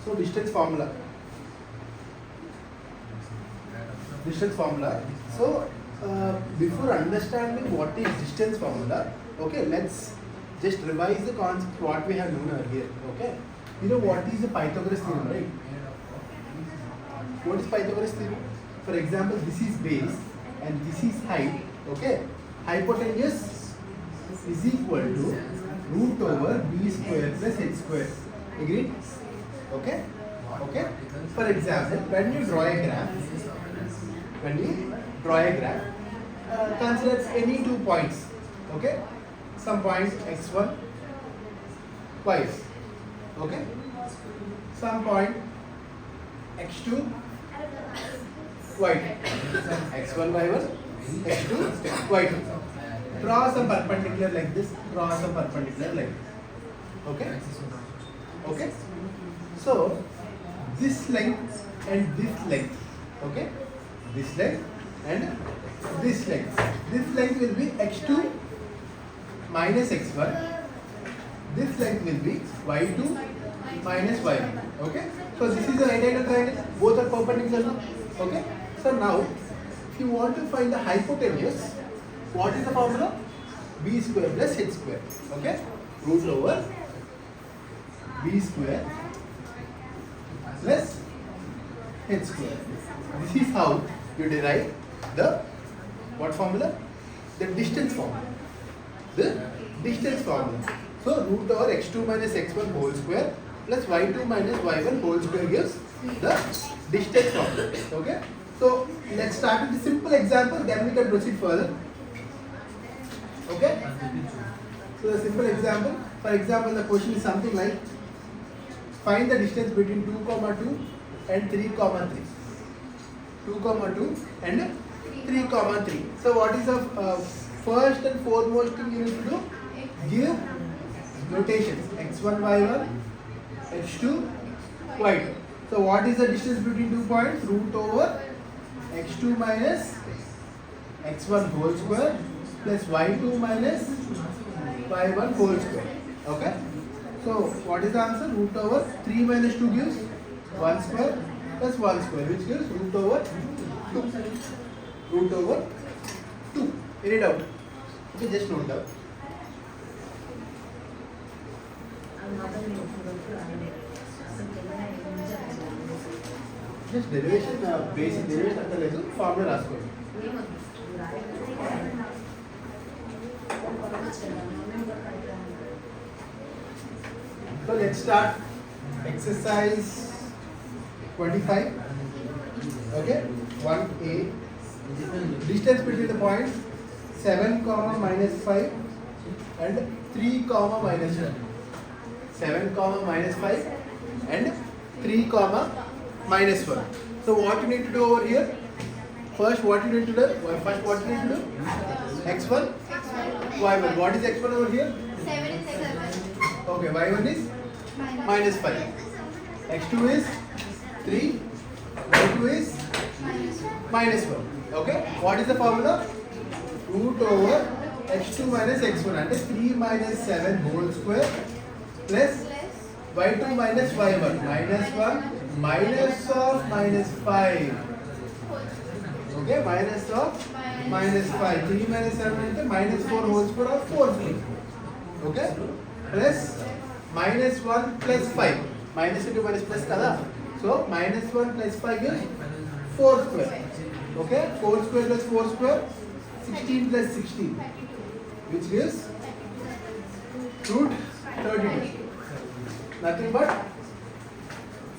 So distance formula. So before understanding what is distance formula, okay, let's just revise the concept what we have known earlier. Okay, you know what is the Pythagoras theorem, right? What is Pythagoras theorem? For example, this is base and this is height. Okay, hypotenuse is equal to root over b square plus h square. Agreed? Okay. Okay. For example, when you draw a graph, consider any 2 points. Okay, some points x1, y. Okay, some point x2, y2, x1, y1, x2, y2. Draw some perpendicular like this. Okay. Okay. So this length and this length. Okay. This length and this length. This length will be x2 minus x1. This length will be y2 minus y1. Okay. So this is a right angle triangle. Both are perpendicular. Okay. So now, if you want to find the hypotenuse, what is the formula? B square plus h square. Okay. Root over b square plus h square. This is how you derive the what formula? The distance formula. So root over x2 minus x1 whole square plus y2 minus y1 whole square gives the distance formula. Okay. So let's start with the simple example, then we can proceed further. Okay. So the simple example, for example, the question is something like find the distance between 2, 2 and 3, 3. 2, 2 and 3, 3. So what is the first and foremost thing you need to do? Give notations x1, y1, x2, y2. So what is the distance between 2 points? Root over x2 minus x1 whole square plus y2 minus y1 whole square. Okay. So what is the answer? Root over 3 minus 2 gives 1 square plus 1 square, which gives root over 2. Root over 2. Any doubt? Okay, just note down. Just derivation, basic derivation at the level, formula ask. So let's start exercise 25. Okay, 1a. Distance between the points 7, minus 5 and 3, minus 1. 7, minus 5 and 3, minus 1. So what you need to do over here? First, what you need to do? X1, y1. What is x1 over here? 7 is 7. Okay, y1 is minus 5. x2 is 3. y2 is minus 1. Okay, what is the formula? Root over x2 minus x1 and 3 minus 7 whole square plus y2 minus y1 minus 1 minus of minus 5. Okay, minus of minus 5. 3 minus 7 and minus 4 whole square or 4 square. Okay, plus minus 1 plus 5. Minus into minus plus kada. So minus 1 plus 5 is 4 square. Okay, 4 square plus 4 square, 16 plus 16, which gives root 32. Nothing but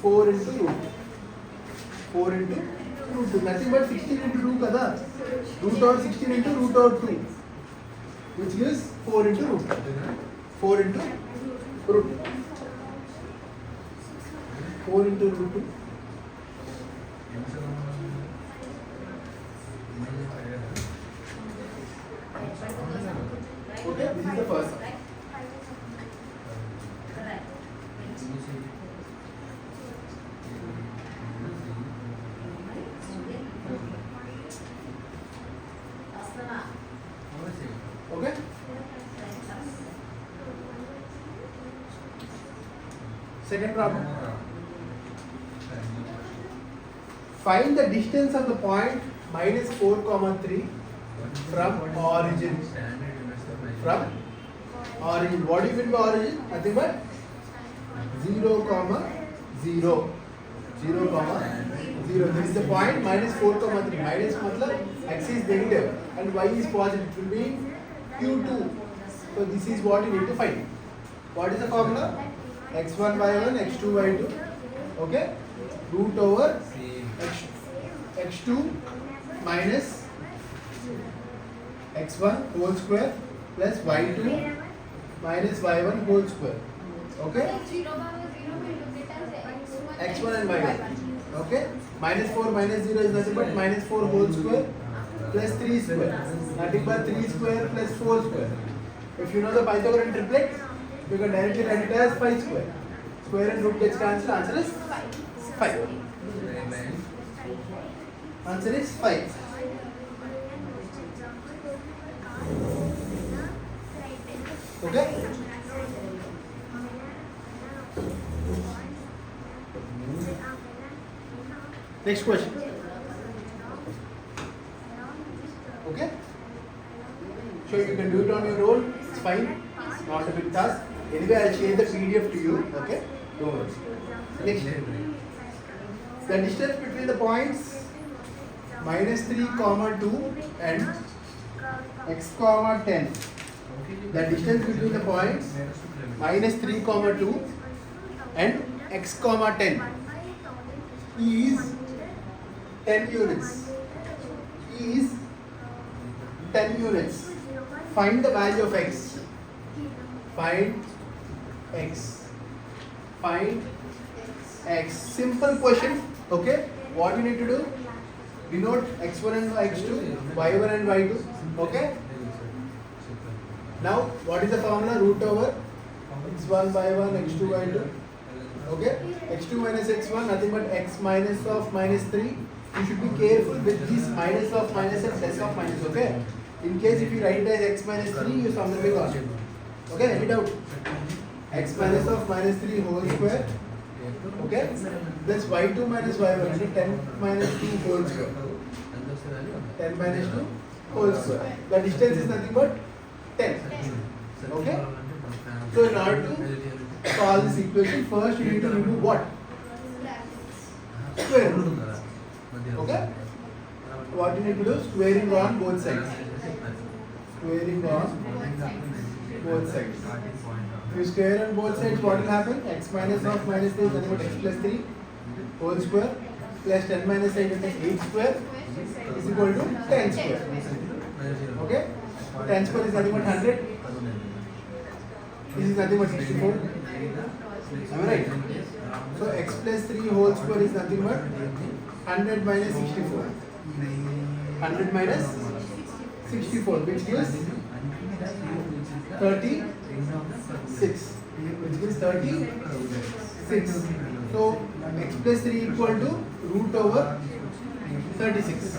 4 into root. 4 into root 2. Nothing but 16 into 2 kada. Root over 16 into root over 2, which gives 4 into root 2. 4 into root 2. 4 into root 2. Okay, this is the first one. Okay? Second problem. Find the distance of the point minus 4 comma 3 from origin. From origin. What do you mean by origin? Nothing but 0 comma 0. 0 comma 0. This is the point minus 4 comma 3. Minus matlab x is negative and y is positive. It will be q2. So this is what you need to find. What is the formula? x1 y1 x2 y2. Okay? Root over x2 minus x1 whole square plus y2 minus y1 whole square. Okay? x1 and y1. Okay? Minus 4 minus 0 is nothing but minus 4 whole square plus 3 square. Nothing but 3 square plus 4 square. If you know the Pythagorean triplet, you can directly write it as 5 square. Square and root gets cancelled. Answer is 5. Answer is 5. Okay? Next question. Okay? So you can do it on your own. It's fine. It's not a big task. Anyway, I'll share the PDF to you. Okay? Don't worry. Next. The distance between the points minus 3 comma 2 and x comma 10. The distance between the points minus 3 comma 2 and x comma 10 is 10 units. Is 10 units. Find the value of x. Find x. Find x. Simple question. Okay. What you need to do? Denote x1 and x2, y1 and y2. Okay. Now, what is the formula? Root over x1 y1 x2 y2. Okay. x2 minus x1, nothing but x minus of minus 3. You should be careful with this minus of minus and plus of minus. Okay. In case if you write it as x minus 3, you sum them on. Okay. Any doubt? X minus of minus 3 whole square. Okay. Plus y2 minus y1. 10 minus 2 whole square. 10 minus 2 whole square. The distance is nothing but 10. Okay. So in order to solve this equation, first you need to remove what? Square root. Okay. What you need to do? Squaring on both sides. Squaring on both sides. If you square on both sides, what will happen? X minus of minus 3 is nothing but x plus 3 whole square plus 10 minus 8 is 8 square is equal to 10 square. Okay? 10 square is nothing but 100. This is nothing but 64. Am I right? So x plus 3 whole square is nothing but 100 minus 64. 100 minus 64, which gives 36. Which gives 36. So x plus 3 equal to root over 36.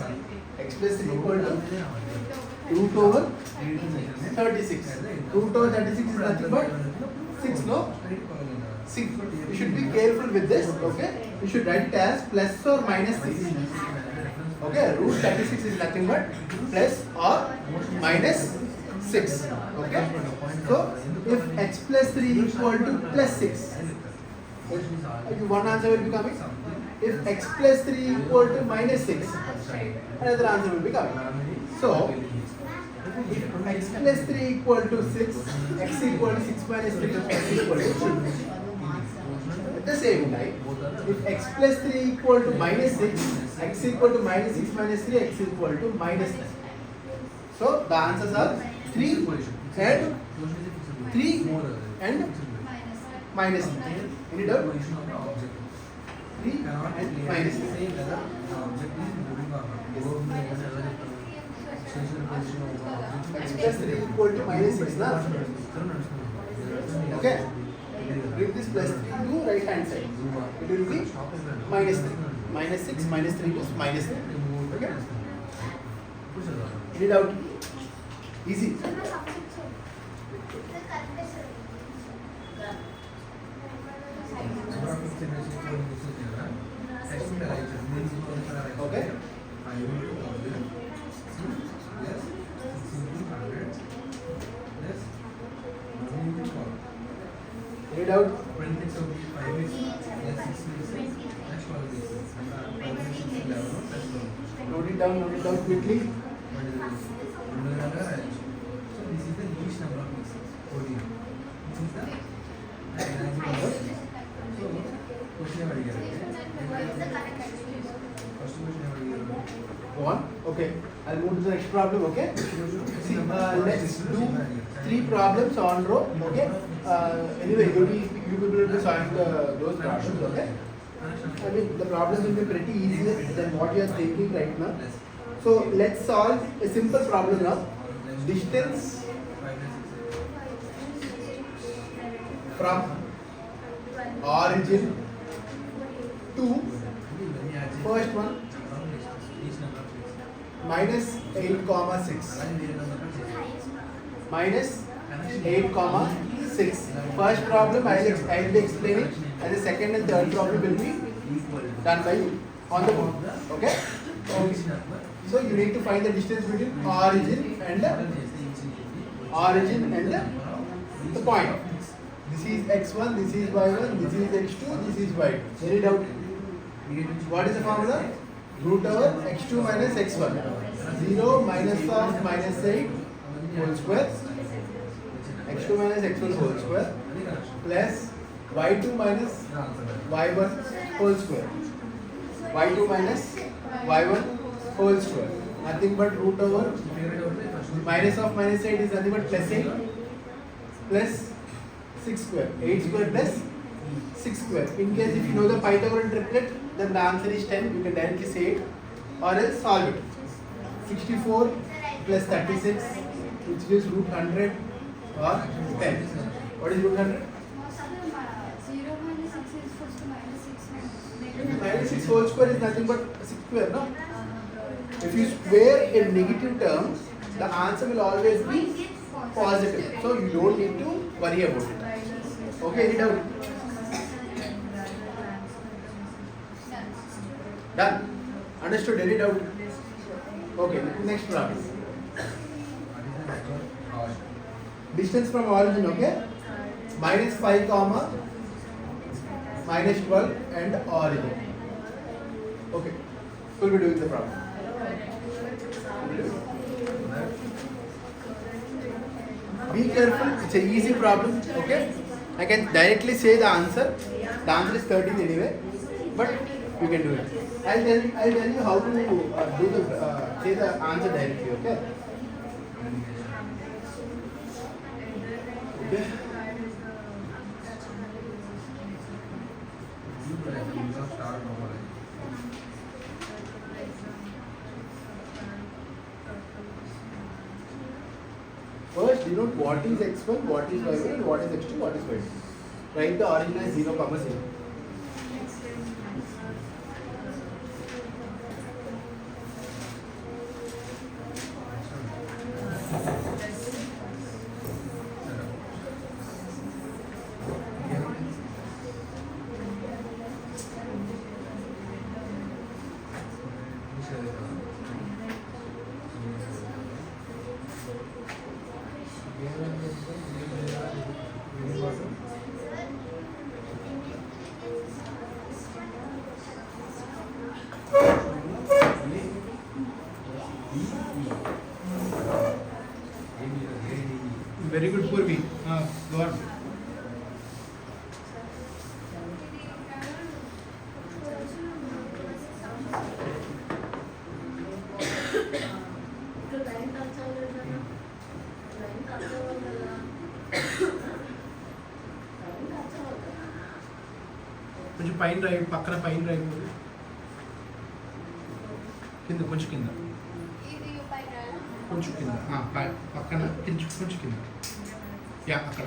X plus 3 equal to root over 36. Root over 36 is nothing but 6, no? 6. You should be careful with this, okay? You should write it as plus or minus 6. Okay, root 36 is nothing but plus or minus 6. Okay? So, if x plus 3 equal to plus 6, one answer will be coming. If x plus 3 equal to minus 6, another answer will be coming. So, if x plus 3 equal to 6, x equal to 6 minus 3 is equal to 2. At the same time, if x plus 3 equal to minus 6, x equal to minus 6 minus 3, x equal to minus 9. So, the answers are 3 and 3 and minus 9. Any doubt? 3 and minus 9. X plus 3 equal to minus 6, na? Okay. Bring this plus 3 to right hand side. It will be minus 3. Minus 6 minus 3 is minus 9. Okay. Any doubt? Easy. Any doubt? 26 of 5x plus 6x plus 12x. And 5 6 11 plus 12. Note it down quickly. What is this? So this is the least number of pieces. 14. This is the maximum number. So question number here. First question number here. Go on. Okay. I'll move to the next problem. Okay. See, let's do 3 problems on row. Okay. Anyway, you will be able to solve those problems. Okay. I mean, the problems will be pretty easier than what you are thinking right now. So let's solve a simple problem now. Distance from origin to first one minus 8 comma 6 minus 8 comma 6. First problem I will be explaining, and the second and third problem will be done by you on the board. Okay? So you need to find the distance between origin and the point. This is x1, this is y1, this is x2, this is y2. Any doubt? What is the formula? Root over x2 minus x1. 0 minus of minus 8 whole square. x2 minus x1 whole square plus y2 minus y1 whole square. y2 minus y1 whole square. Nothing but root over minus of minus 8 is nothing but plus 8 plus 6 square. 8 square plus 6 square. In case if you know the Pythagorean triplet, then the answer is 10. You can directly say it or else solve it. 64 plus 36, which is root 100 or 10. What is root 100? 0 minus 6 is equals to minus 6. Minus 6 whole square is nothing but 6 square, no? If you square in negative terms, the answer will always be positive. So you don't need to worry about it. Okay, any doubt? Done. Understood? Any doubt? Okay, next problem. Distance from origin, okay? Minus 5 comma minus 12 and origin. Okay, we'll be doing the problem. Be careful, it's an easy problem, okay? I can directly say the answer. The answer is 13 anyway, but you can do it. I'll tell you how to say the answer directly, okay? Okay. First, denote what is x1, what is y1, and what is x2, what is y2. Write the origin as 0, 0. Very good, Purvi. Go on. కొంచెం పైన drive పక్కన పైన drive కింద కొంచెం కింద కొంచెం కింద పక్కన కొంచెం కింద యా అక్కడ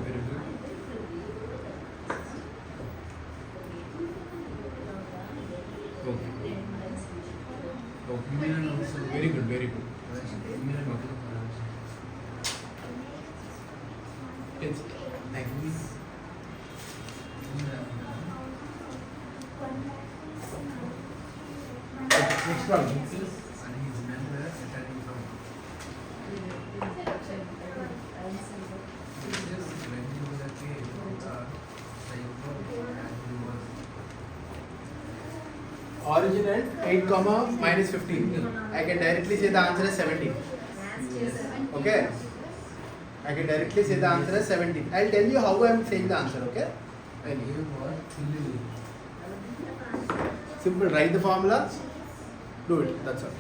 very good okay very good very good It's like this. Next problem. origin and 8 comma minus 15. I can directly say the answer is 17. Okay? I can directly say the answer is 17. I'll tell you how I am saying the answer, okay? Simple, write the formula, do it, that's all.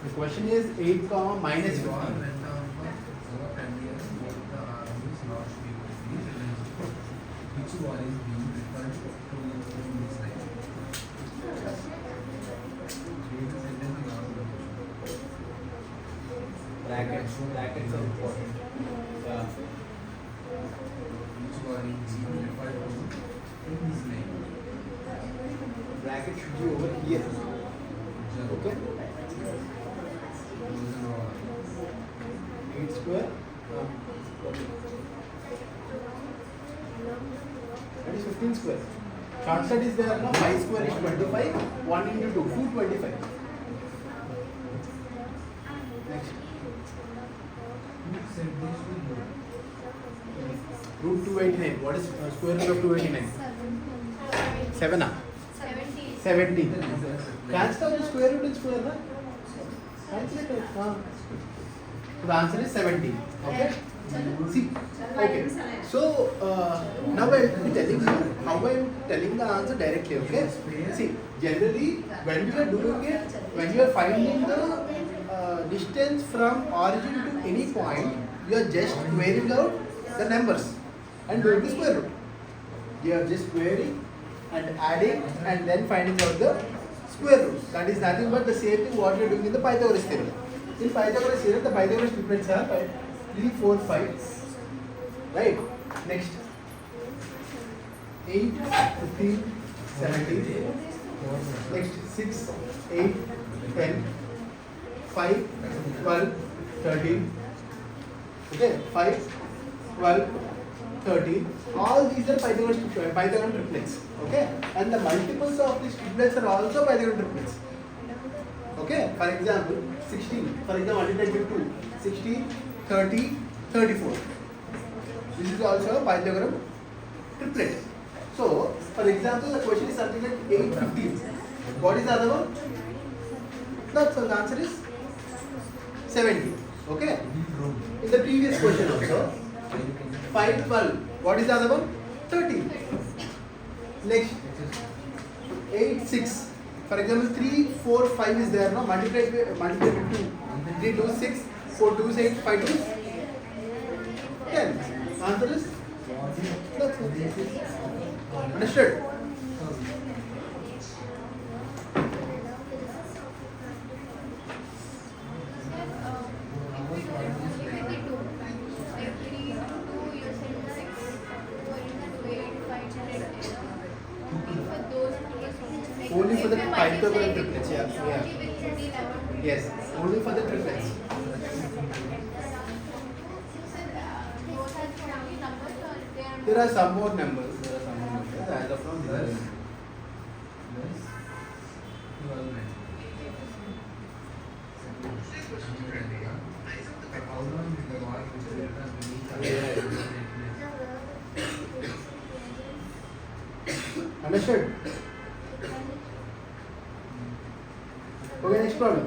The question is 8 comma minus 15. Which one is being referred to in this line? Read the sentence and answer the question. Brackets are important. Yeah. Which one is being referred to in this line? Bracket should be over here. Okay? 8 square. That is 15 square. Shortcut is there now. 5 square is 25. 1 into 2, 225. Next. Who said this to you? Root 289. What is square root of 289? 7. 70. Cancel out the square root and square, huh? Cancel it out. So the answer is 70. Okay? See, okay. So now I will be telling you how I am telling the answer directly. Okay. See, generally when you are doing it, when you are finding the distance from origin to any point, you are just squaring out the numbers and doing the square root. You are just squaring and adding and then finding out the square root. That is nothing but the same thing what you are doing in the Pythagoras theorem. In Pythagoras theorem, the Pythagoras triplets are 3, 4, 5. Right? Next. 8, 15, 17. Next 6, 8, 10, 5, 12, 13. Okay? 5, 12, 13. All these are Pythagorean triplets. Okay? And the multiples of these triplets are also Pythagorean triplets. Okay? For example, 16. For example, multiplied with 2. 16, 30, 34. This is also a Pythagorean triplet. So, for example, the question is something like 8, 15. What is the other one? That's so the answer is 70. Okay? In the previous question also, 5, 12. What is the other one? 30. Next, 8, 6. For example, 3, 4, 5 is there, no? Multiplied with 2. 3, 2, 6. 4, 2, 8, 5, 2, 10. Answer is? That's it. Understood? Only for the Pythagorean triplets, yeah. Yes, only for the triplets. There are some more numbers. As of now, there are. Understood? Okay, next problem.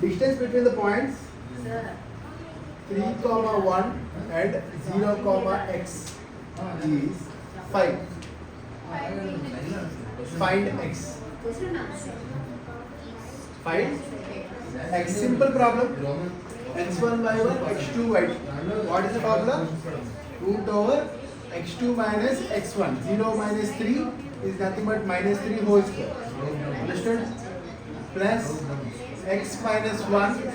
Distance between the points 3, 1 and 0, x is 5. Find x. Find x. Simple problem. x1 by 1, x2 by 2. What is the formula? Root over x2 minus x1. 0 minus 3 is nothing but minus 3 whole square. Understood? Plus x minus 1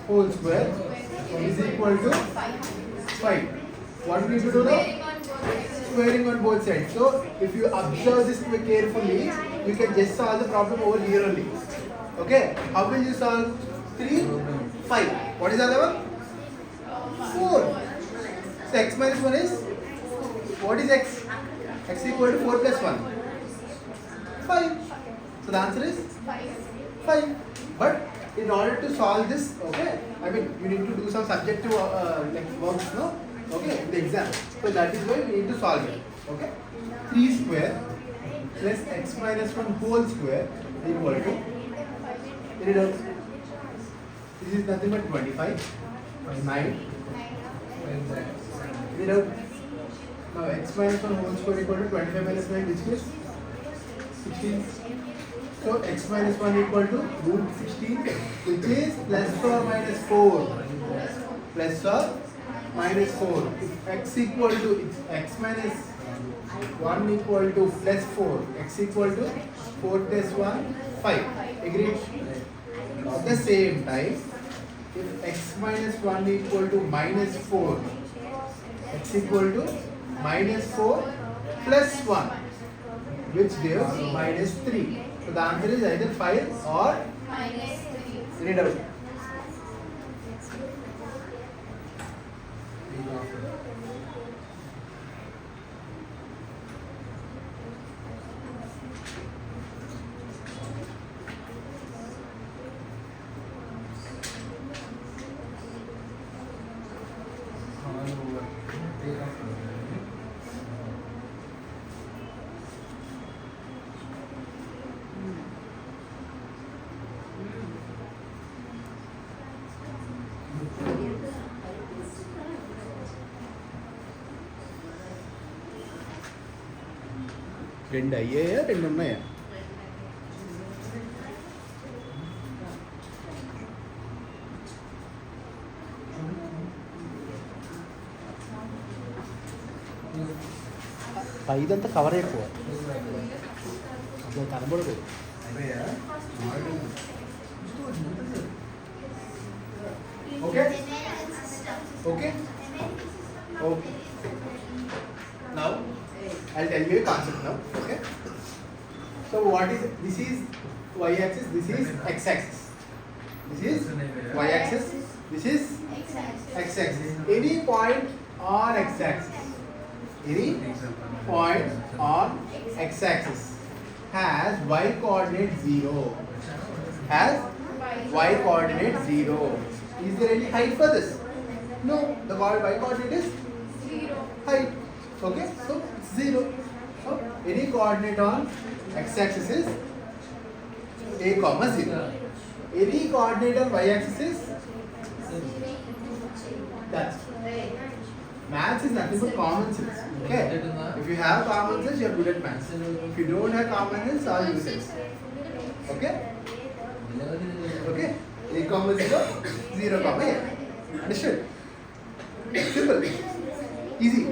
whole square is equal to 5. What do we need to do now? Squaring on both sides. So if you observe this carefully, you can just solve the problem over here only. Okay? How will you solve? 3, 5. What is the other one? 4. So x minus 1 is, what is x? X is equal to 4 plus 1. 5. So the answer is 5. But in order to solve this, okay, I mean you need to do some subjective like works, no? Okay, in the exam. So that is why we need to solve it. Okay. 3 square plus x minus 1 whole square equal to, get it out. This is nothing but 25. 9. Get it out. Now x minus 1 whole square equal to 25 minus 9, which is 16. So x minus 1 equal to root 16, which is plus or minus 4. Plus or minus 4. If x equal to x minus 1 equal to plus 4, x equal to 4 plus 1, 5. Agreed? At the same time, if x minus 1 equal to minus 4, x equal to minus 4 plus 1, which gives minus 3. So the answer is either 5 or minus 3. read out. రెండు అయ్యాయా రెండు ఉన్నాయా? పైదంతా cover అయిపో అసలు కనబడదు. Okay okay okay. Now I'll tell you a concept now. Okay. So what is this is y-axis. This is x-axis. This is y-axis. This is x-axis. Any point on x-axis. Any point on x-axis has y coordinate 0. Has y coordinate 0. Is there any height for this? No. The y coordinate is 0. height. Okay, so 0. So any coordinate on x-axis is a comma 0. Any coordinate on y-axis is, that's maths is nothing but common sense. Okay, if you have common sense, you are good at maths. If you don't have common sense, all useless. Okay, okay. A comma 0, 0 comma a. Understood? Simple, easy.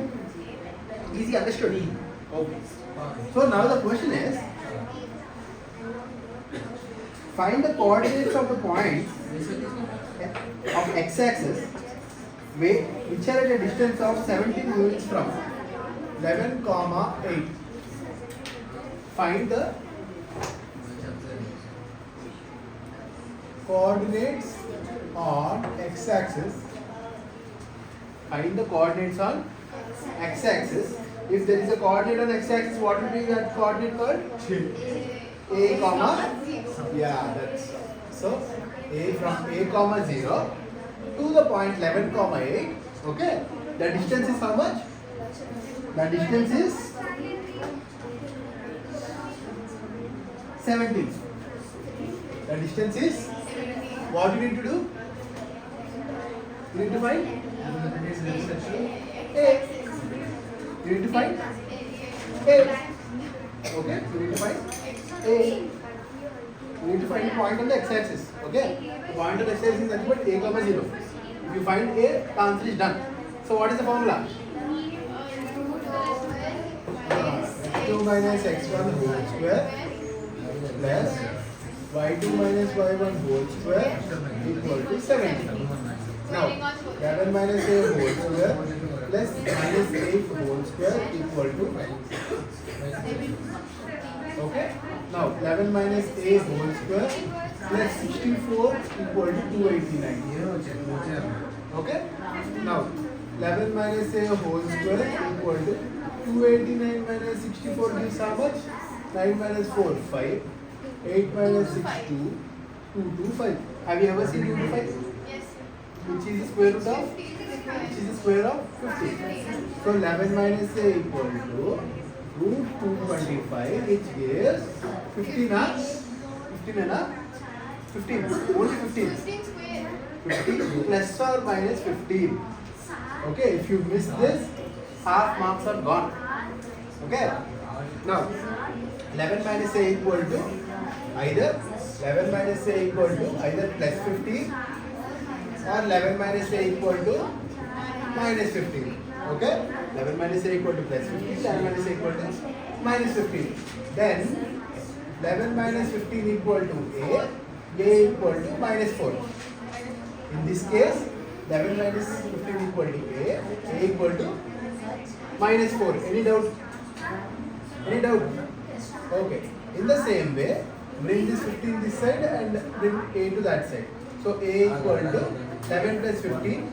Easy, understood? Okay. So now the question is, find the coordinates of the points of x-axis which are at a distance of 17 units from 11, 8. Find the coordinates on x-axis. Find the coordinates on x-axis. If there is a coordinate on x-axis, what will be that coordinate called? A comma. Yeah, that's so. A from a comma 0 to the point 11, 8. Okay. The distance is how much? The distance is 17. The distance is. What you need to do? You need to find A. You need to find A. Okay, you need to find A. You need to find a point on the x-axis. Okay, the point on the x-axis is nothing but a comma 0. If you find A, the answer is done. So what is the formula? x2 minus x1 whole square plus y2 minus y1 whole square equal to 17. Now 11 minus a whole square plus minus 8 whole square equal to, okay, now 11 minus a whole square plus 64 equal to 289. Okay, now 11 minus a whole square equal to 289 minus 64 gives how much? 9 minus 4 5, 8 minus 6 2, 2 2 5. Have you ever seen 2 to 5? Yes. Which is the square root of? Which is the square of 50. So 11 minus a equal to root 225, which gives 15 na? 15 na? 15, only 15. 16 square. 15 plus or minus 15. Okay, if you miss this, half marks are gone. Okay, now 11 minus a equal to either 11 minus a equal to either plus 15 or 11 minus a equal to minus 15. Okay, 11 minus a equal to plus 15, 11 minus a equal to minus 15. Then 11 minus 15 equal to a equal to minus 4. In this case, 11 minus 15 equal to a equal to minus 4. Any doubt? Any doubt? Okay. In the same way, bring this 15 this side and bring a to that side. So a equal to 7 plus 15,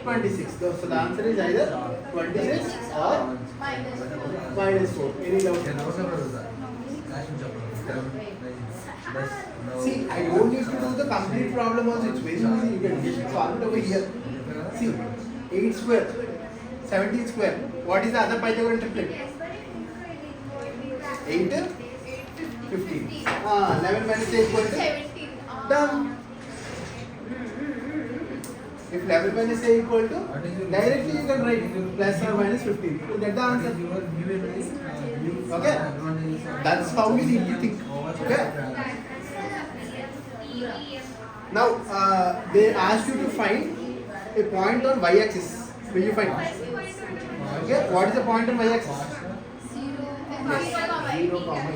26. So the answer is either 26 or minus 4. Any doubt? See, I don't need to do the complete problem also. It's very easy. You can just solve it over here. See, 8 square, 17 square. What is the other Pythagorean triplet? 8, 15. 11 minus 8 equal to 17. done. If 11 minus a equal to, directly you can write plus or minus 15. You get the answer. Okay? That's how you need to think. Okay? Now, they ask you to find a point on y-axis. Will you find? Okay? What is the point on y-axis? 0, comma a.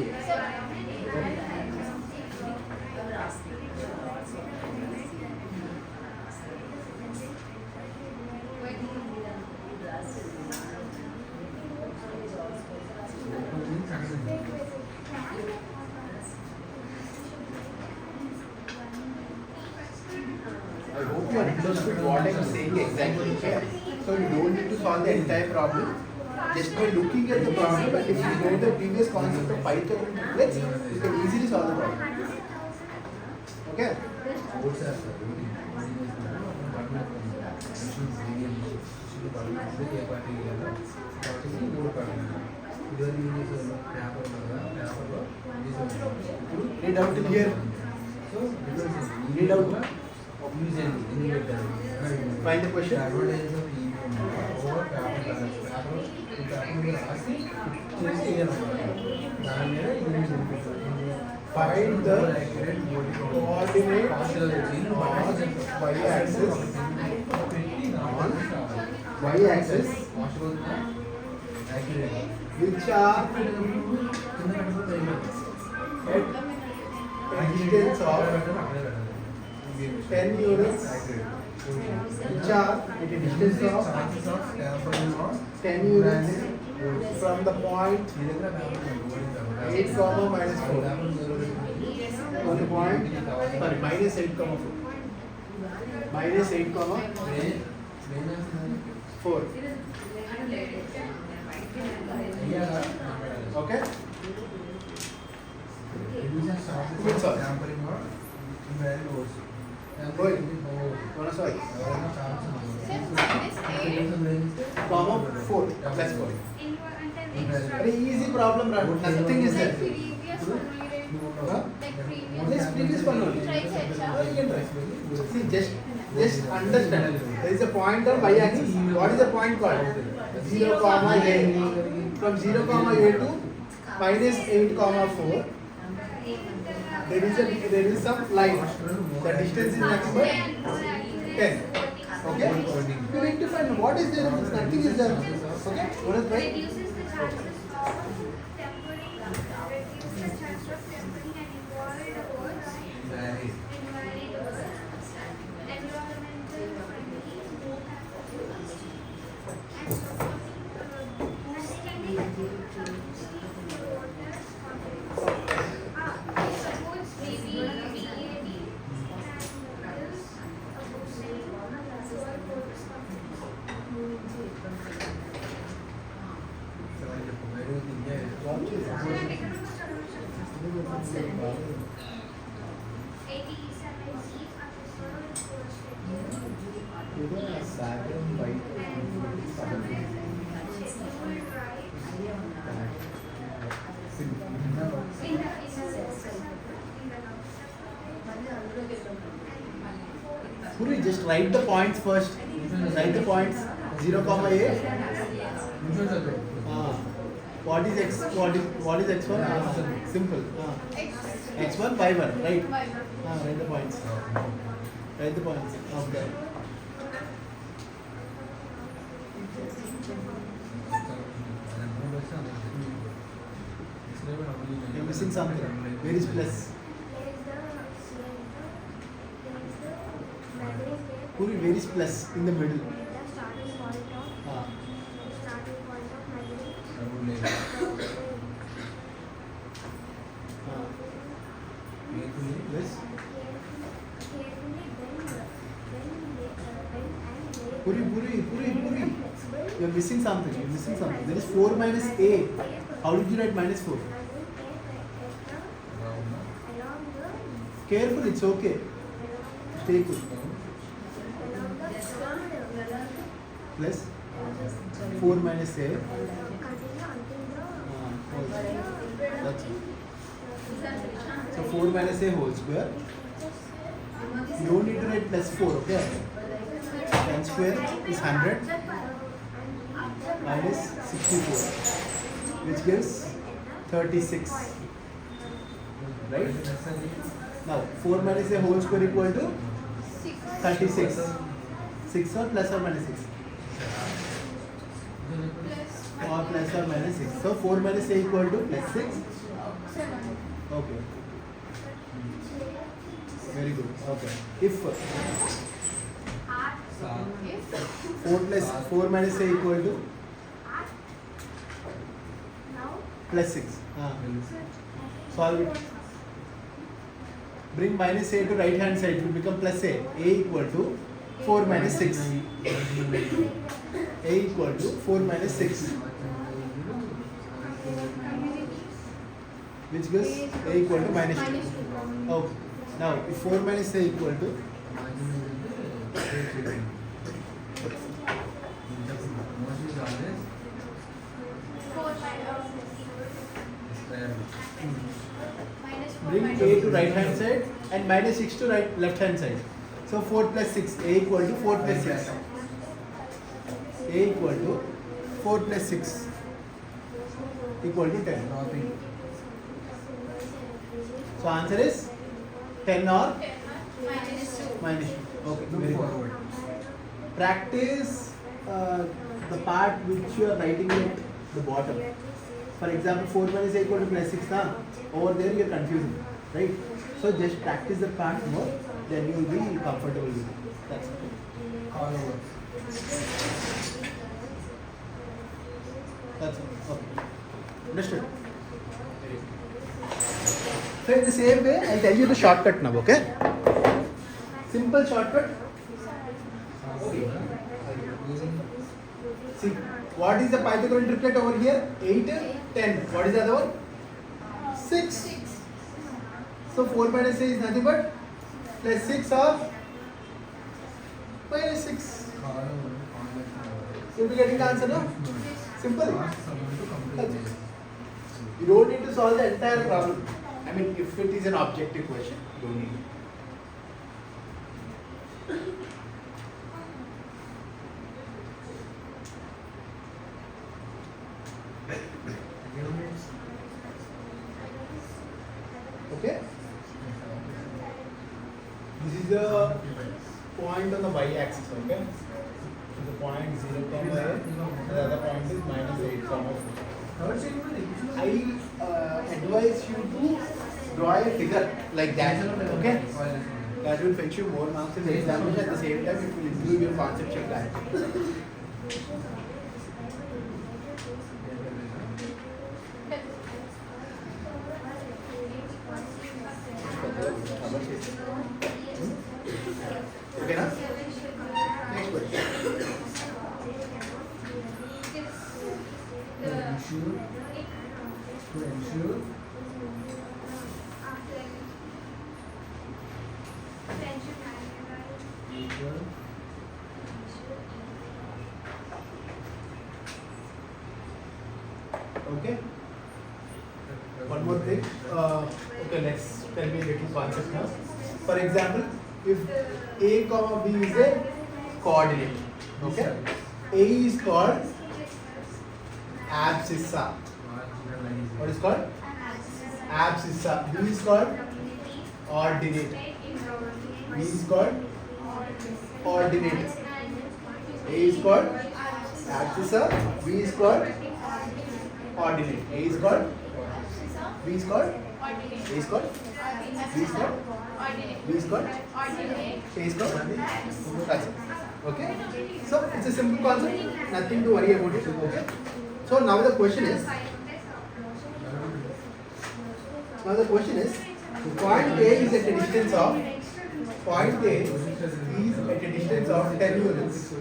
I hope you understood what I am saying exactly. Okay? So you don't need to solve the entire problem. Just by looking at the problem, and if you know the previous concept of Pythagorean triplets, you can easily solve the problem. Okay? Read out till here. Read out. Find the question. Find the coordinate on y-axis which are at a distance of 10 units, which are at a distance of 10 units from the point 8 comma minus 4. On the point, sorry, minus 8 comma 4. Minus 8 comma 4. Okay? Good solve. Go ahead. Wanna solve? Comma 4 plus 4. Very easy problem, right? Nothing is there. Huh? This previous one only. You can try. See, just understand. There is a point on y-axis. What is the point called? 0 comma a. From 0 comma a to minus 8 comma 4. There is some line. The distance is nothing but 10. Okay? You need to find what is there. Nothing is there. Okay? What is right? Reduces the chances of tempering, reduces the chances of tempering and invalid words, invalid words, environmental friendly. Background white. Puri, just write the points first. Write the points. 0, comma A. What is x? What is x1? Simple. X1, y1, right? Write the points. Write the points. Okay. You're missing something. Where is plus? Puri, where is plus in the middle? Yes. Puri. You're missing something. There is 4 minus a. How did you write minus 4? Careful, it's okay. Stay cool. Plus 4 minus a. That's it. So 4 minus a whole square. You don't need to write plus 4, okay? 10 square is 100 minus 64, which gives 36. Right? Now 4 minus a whole square equal to 36. 6 or plus or minus 6? Or plus or minus 6. So 4 minus a equal to plus 6. Okay. Very good. Okay. If 4 minus a equal to plus 6. Solve it. Bring minus a to right hand side. It will become plus a. A equal to 4 minus 6. A equal to 4 minus 6. Which gives a equal to minus 2. Okay. Now, if 4 minus a equal to bring a to right hand side and minus 6 to left hand side. So 4 plus 6, a equal to 4 plus 6. A equal to 4 plus 6 equal to 10. So answer is 10 or minus 2. Okay, very good. Practice the part which you are writing at the bottom. For example, 4 minus a equal to plus 6. Over there you are confusing, right? So just practice the part more, then you will be comfortable with it. That's it. All over. That's all. Okay. Understood? So in the same way, I'll tell you the shortcut now, okay? Simple shortcut. Okay. See, what is the Pythagorean triplet over here? 8, 10. What is the other one? 6. So 4 minus a is nothing but plus 6 or minus 6. You'll be getting the answer now? Simple. You don't need to solve the entire problem. I mean, if it is an objective question, you don't need it. Okay? This is the point on the y-axis, okay? So the point 0, the other point is minus 8, comma 4. I advise you to draw a figure like that, okay? That will fetch you more marks in the examination. At the same time, it will improve your conceptual clarity. Okay, na? Next question. To ensure Okay. One more thing. Okay, let's tell me a little concept now. For example, if A comma B is a coordinate, okay, A is called abscissa. What is called? Abscissa. B is called ordinate. B is called ordinate. A is called abscissa. B is called ordinate. A is called. B is called. A is called. B is called. B is called. A is called. That's it. Okay. So it's a simple concept. Nothing to worry about it. Okay. So now the question is. Point A is at a distance of. Point A is at a distance of 10 units.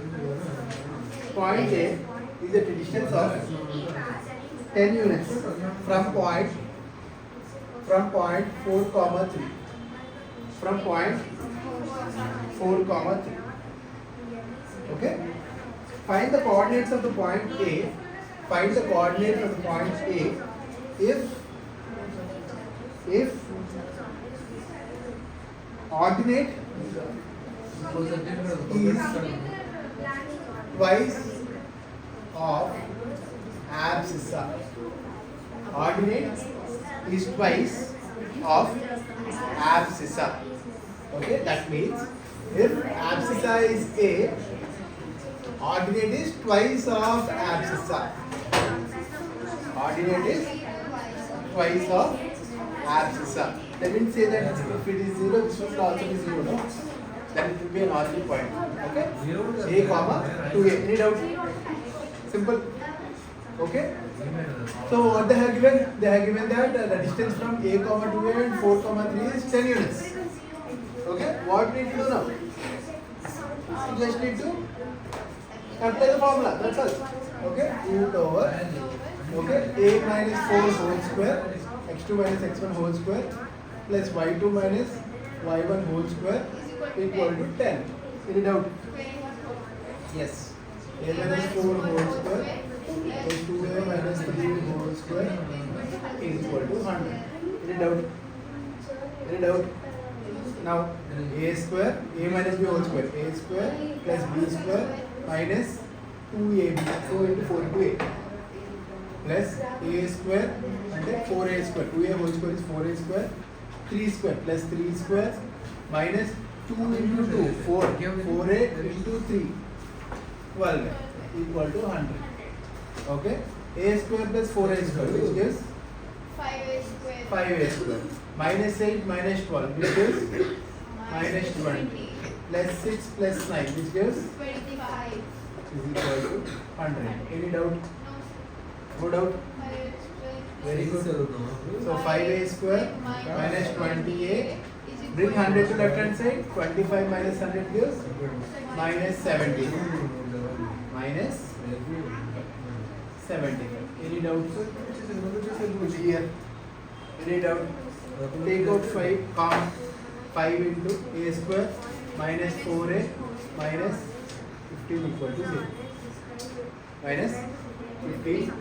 Point A is at a distance of 10 units from point 4 comma 3. From point 4 comma 3. Okay. Find the coordinates of the point A. Find the coordinates of the point A if ordinate is twice of abscissa. Ordinate is twice of abscissa. Okay, that means if abscissa is A, ordinate is twice of abscissa. Ordinate is twice of abscissa. That means say that if it is 0, this will also be 0, no? Then it will be an origin point. Okay? A comma 2A. Any doubt? Simple. Okay? So what they have given? They have given that the distance from A comma 2A and 4 comma 3 is 10 units. Okay? What we need to do now? You just need to apply the formula. That's all. Okay? Root over. Okay? A minus 4 whole square. X2 minus x1 whole square plus y2 minus y1 whole square equal to 10. Any doubt? Yes. A minus 4 whole square plus 2a minus 3 whole square is equal to 100. Any doubt? Any doubt? Now a square, a minus b whole square, a square plus b square minus 2ab, so into 4 into a plus a square and then 4a square, 2a whole square is 4a square, 3 square plus 3 square minus 2 into 2, 4, 4a into 3, 12 equal to 100. Okay, a square plus 4a square which gives 5a square minus 8 minus 12 which gives minus 20 plus 6 plus 9 which gives 25 is equal to 100. Any doubt? No doubt? Very good. So 5a square minus 20a. Bring 100 to left hand side. 25 minus 100 gives minus 70. Minus 70. Any doubt? Here. Any doubt? Take out 5. Count 5 into a square minus 4a minus 15 equal to 0. Minus 15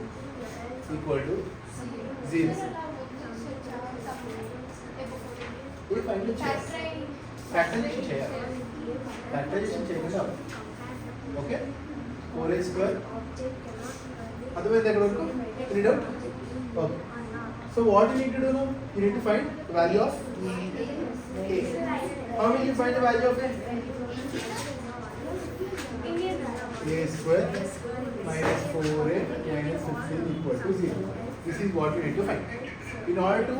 equal to 0. ये final factorisation चाहिए factorisation चाहिए ना okay 4a square otherwise that will come any doubt okay so what you need to do now you need to find the value of a how will you find the value of a square minus 4a minus 15 equal to 0 this is what you need to find in order to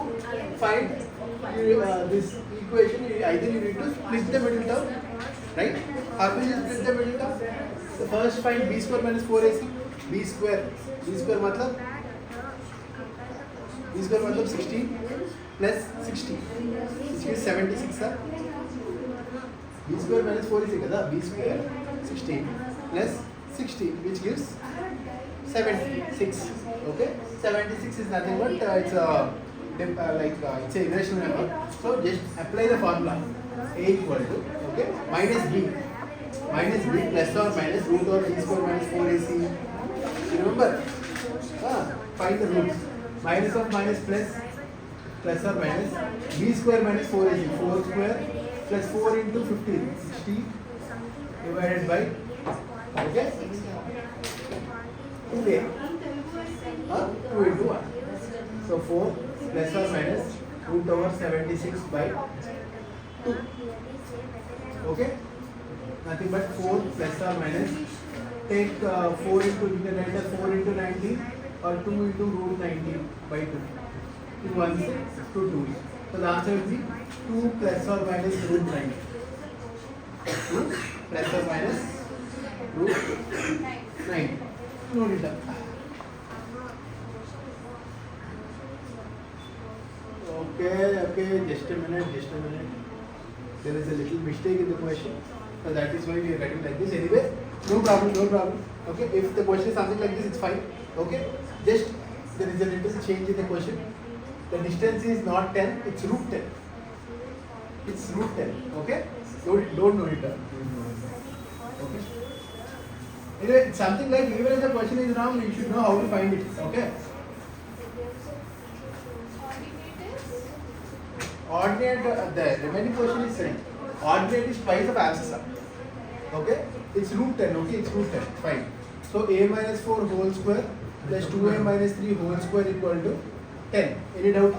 find this equation either you need to split the middle term right how will you split the middle term so first find b square minus 4ac b square मतलब 16 plus 60 which is 76 sir b square minus 4ac kada b square 16 plus 60 which gives 76 okay 76 is nothing but it's a it's a irrational number so just apply the formula a equal to okay minus b plus or minus root of b square minus 4ac you remember find the roots. Minus of minus plus, plus or minus. B square minus 4ac. 4 square plus 4 into 15. 60 divided by, okay? 2a. 2 into 1. So 4 plus or minus root over 76 by 2. Okay? Nothing but 4 plus or minus. Take 4 into, you can write as 4 into 19 or 2 into root 19 by 2. 2 1 6 to 2. So the answer will be 2 plus or minus root 19. 2 plus or minus root 9. Note it down. Okay, just a minute. There is a little mistake in the question. So that is why we are writing like this. Anyway, no problem. Okay, if the question is something like this, it's fine. Okay, just there is a little change in the question. The distance is not 10, it's root 10. It's root 10. Okay, don't note it down. Okay. Anyway, it's something like even if the question is wrong, you should know how to find it. Okay. Ordinate, the remaining portion is same. Ordinate is twice of abscissa. Okay? It's root 10. Okay? It's root 10. Fine. So a minus 4 whole square plus 2a minus 3 whole square equal to 10. Any doubt?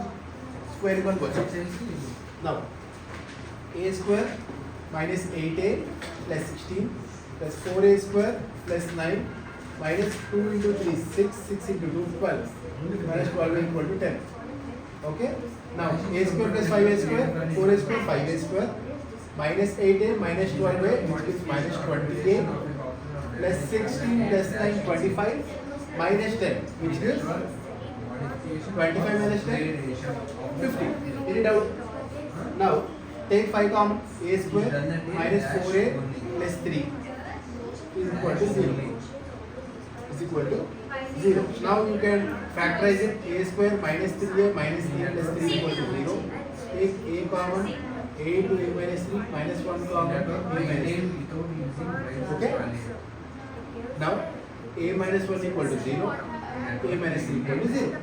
Square equal question. Now, a square minus 8a plus 16 plus 4a square plus 9 minus 2 into 3, 6 into 2, 12. Minus 12 equal to 10. Okay? Now, a square plus 5a square, 4a square, 5a square, minus 8a minus 12a, which is minus 20a, plus 16 plus 9, 25, minus 10, which is 25 minus 10, 50. Any doubt? Now, take 5 common, a square minus 4a plus 3 is equal to 0. Is equal to 0. Now you can factorize it. A square minus 3a minus 3 plus 3 equal to 0. Take a common, a to a minus 3 minus 1 common, a minus 3. Okay? Now a minus 1 equal to 0. A minus 3 equal to 0.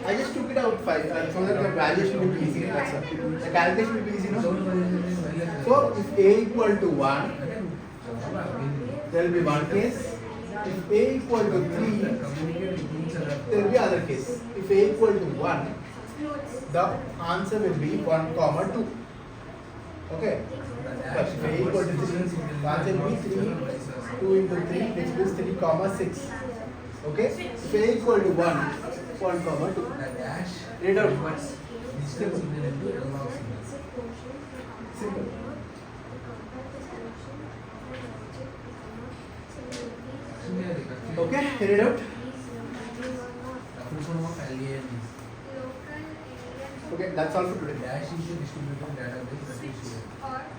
I just took it out 5 so that the valuation will be easy. That's all. The calculation will be easy, no? So if a equal to 1, there will be one case. If a equal to 3, there will be other case. If a equal to 1, the answer will be 1 comma 2. Okay? But if a equal to 3, the answer will be 3, 2 into 3, which means 3 comma 6. Okay? If a equal to 1, 1 comma 2. Read out. Simple. Simple. Okay, read out. Okay, that's all for today. Dash is a distributed database that is shared.